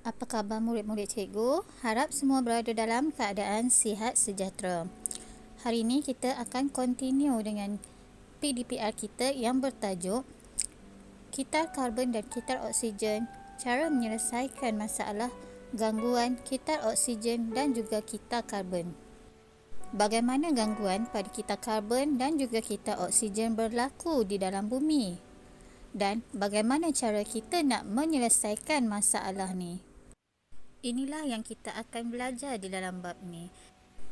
Apa khabar murid-murid cikgu? Harap semua berada dalam keadaan sihat sejahtera. Hari ini kita akan continue dengan PDPR kita yang bertajuk Kitar karbon dan kitar oksigen, cara menyelesaikan masalah gangguan kitar oksigen dan juga kitar karbon. Bagaimana gangguan pada kitar karbon dan juga kitar oksigen berlaku di dalam bumi? Dan bagaimana cara kita nak menyelesaikan masalah ni? Inilah yang kita akan belajar di dalam bab ni.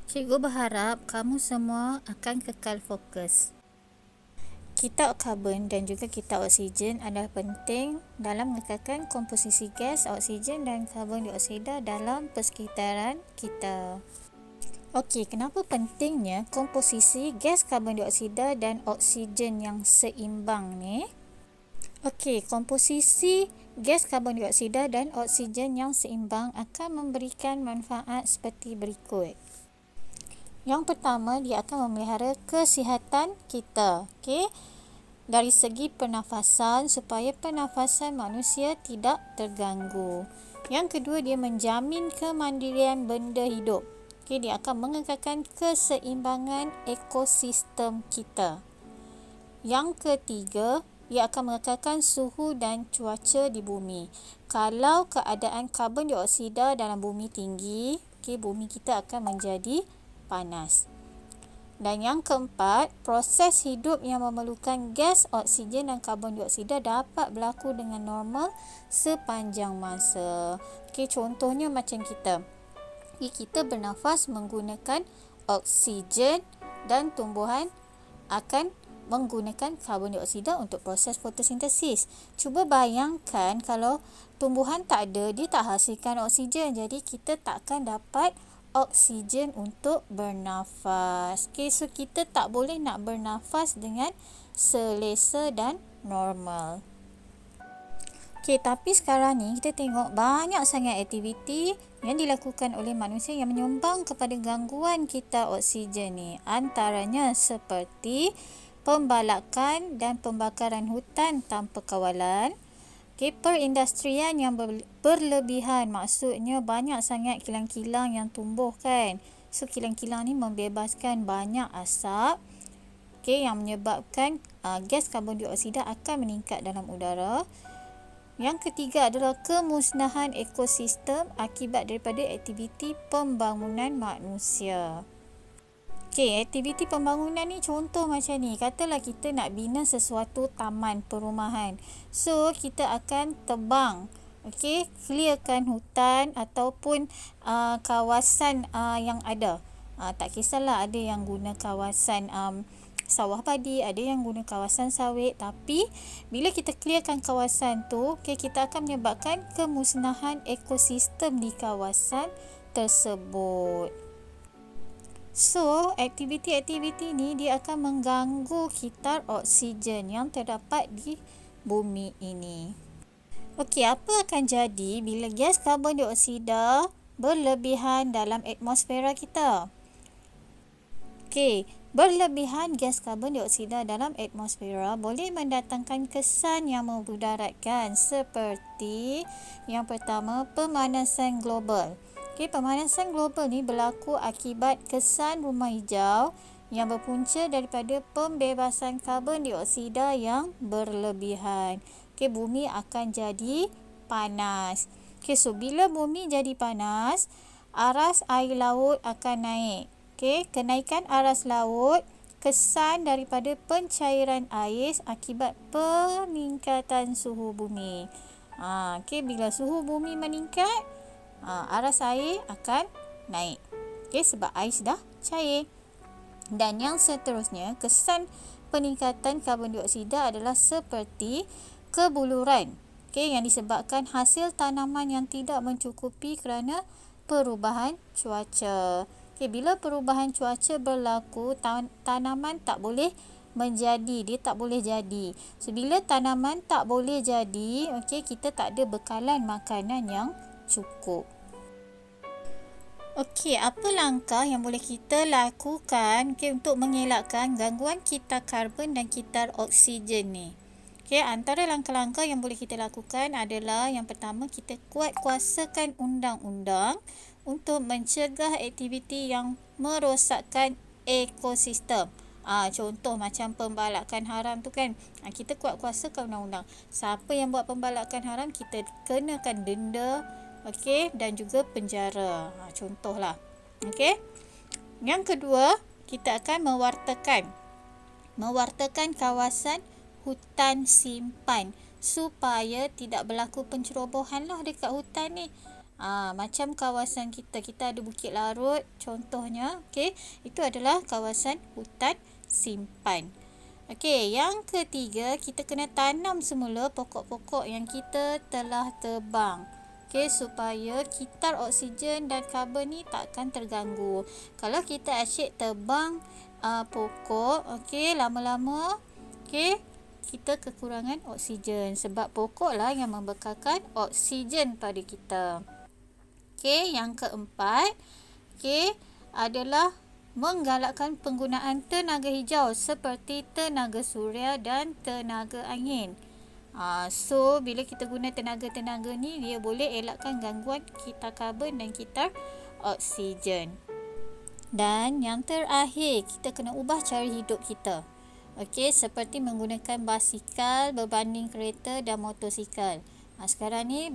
Cikgu berharap kamu semua akan kekal fokus. Kitar karbon dan juga kitar oksigen adalah penting dalam mengekalkan komposisi gas oksigen dan karbon dioksida dalam persekitaran kita. Okey, kenapa pentingnya komposisi gas karbon dioksida dan oksigen yang seimbang ni? Okey, komposisi gas karbon dioksida dan oksigen yang seimbang akan memberikan manfaat seperti berikut. Yang pertama, dia akan memelihara kesihatan kita. Okey, dari segi pernafasan supaya pernafasan manusia tidak terganggu. Yang kedua, dia menjamin kemandirian benda hidup. Okey, dia akan mengekalkan keseimbangan ekosistem kita. Yang ketiga, ia akan mengekalkan suhu dan cuaca di bumi. Kalau keadaan karbon dioksida dalam bumi tinggi, bumi kita akan menjadi panas. Dan yang keempat, proses hidup yang memerlukan gas oksigen dan karbon dioksida dapat berlaku dengan normal sepanjang masa. Contohnya macam kita. Kita bernafas menggunakan oksigen dan tumbuhan akan menggunakan karbon dioksida untuk proses fotosintesis. Cuba bayangkan kalau tumbuhan tak ada, dia tak hasilkan oksigen. Jadi kita takkan dapat oksigen untuk bernafas. So kita tak boleh nak bernafas dengan selesa dan normal. Tapi sekarang ni kita tengok banyak sangat aktiviti yang dilakukan oleh manusia yang menyumbang kepada gangguan kitar oksigen ni. Antaranya seperti pembalakan dan pembakaran hutan tanpa kawalan, perindustrian yang berlebihan, maksudnya banyak sangat kilang-kilang yang tumbuh kan. So kilang-kilang ni membebaskan banyak asap yang menyebabkan gas karbon dioksida akan meningkat dalam udara. Yang ketiga adalah kemusnahan ekosistem akibat daripada aktiviti pembangunan manusia. Aktiviti pembangunan ni contoh macam ni. Katalah kita nak bina sesuatu taman perumahan. So, kita akan tebang, clearkan hutan ataupun kawasan yang ada. Tak kisahlah ada yang guna kawasan sawah padi, ada yang guna kawasan sawit. Tapi, bila kita clearkan kawasan tu, kita akan menyebabkan kemusnahan ekosistem di kawasan tersebut. So, aktiviti-aktiviti ni dia akan mengganggu kitar oksigen yang terdapat di bumi ini. Apa akan jadi bila gas karbon dioksida berlebihan dalam atmosfera kita? Berlebihan gas karbon dioksida dalam atmosfera boleh mendatangkan kesan yang memudaratkan seperti yang pertama, pemanasan global. Pemanasan global ni berlaku akibat kesan rumah hijau yang berpunca daripada pembebasan karbon dioksida yang berlebihan. Bumi akan jadi panas. So bila bumi jadi panas, aras air laut akan naik. Kenaikan aras laut kesan daripada pencairan air akibat peningkatan suhu bumi. Bila suhu bumi meningkat, aras air akan naik. Sebab air sudah cair. Dan yang seterusnya, kesan peningkatan karbon dioksida adalah seperti kebuluran. Yang disebabkan hasil tanaman yang tidak mencukupi kerana perubahan cuaca. Bila perubahan cuaca berlaku, tanaman tak boleh menjadi, dia tak boleh jadi. So, bila tanaman tak boleh jadi, kita tak ada bekalan makanan yang cukup. Apa langkah yang boleh kita lakukan untuk mengelakkan gangguan kitar karbon dan kitar oksigen ni? Okey, antara langkah-langkah yang boleh kita lakukan adalah yang pertama, kita kuatkuasakan undang-undang untuk mencegah aktiviti yang merosakkan ekosistem. Contoh macam pembalakan haram tu kan. Kita kuatkuasakan undang-undang. Siapa yang buat pembalakan haram, kita kenakan denda, okey, dan juga penjara. Contohlah. Okey. Yang kedua, kita akan mewartakan kawasan hutan simpan supaya tidak berlaku pencerobohan lah dekat hutan ni. Macam kawasan kita ada Bukit Larut contohnya, okey, itu adalah kawasan hutan simpan. Okey, yang ketiga, kita kena tanam semula pokok-pokok yang kita telah tebang. Okey, supaya kitar oksigen dan karbon ni takkan terganggu. Kalau kita asyik tebang pokok, okey, lama-lama, okey, kita kekurangan oksigen sebab pokok lah yang membekalkan oksigen pada kita. Okey, yang keempat, okey, adalah menggalakkan penggunaan tenaga hijau seperti tenaga suria dan tenaga angin. So, bila kita guna tenaga-tenaga ni, dia boleh elakkan gangguan kitar karbon dan kitar oksigen. Dan yang terakhir, kita kena ubah cara hidup kita. Okey, seperti menggunakan basikal berbanding kereta dan motosikal. Sekarang ni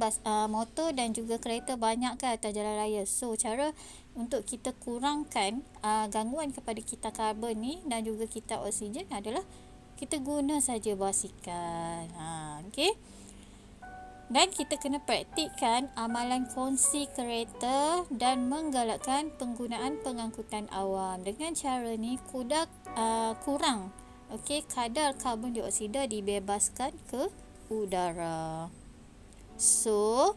motor dan juga kereta banyak kan atas jalan raya. So, cara untuk kita kurangkan gangguan kepada kitar karbon ni dan juga kitar oksigen adalah kita guna saja basikal. Okey. Dan kita kena praktikkan amalan kongsi kereta dan menggalakkan penggunaan pengangkutan awam. Dengan cara ni kurang kadar karbon dioksida dibebaskan ke udara. So,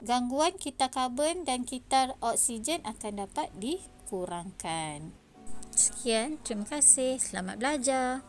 gangguan kitar karbon dan kitar oksigen akan dapat dikurangkan. Sekian, terima kasih. Selamat belajar.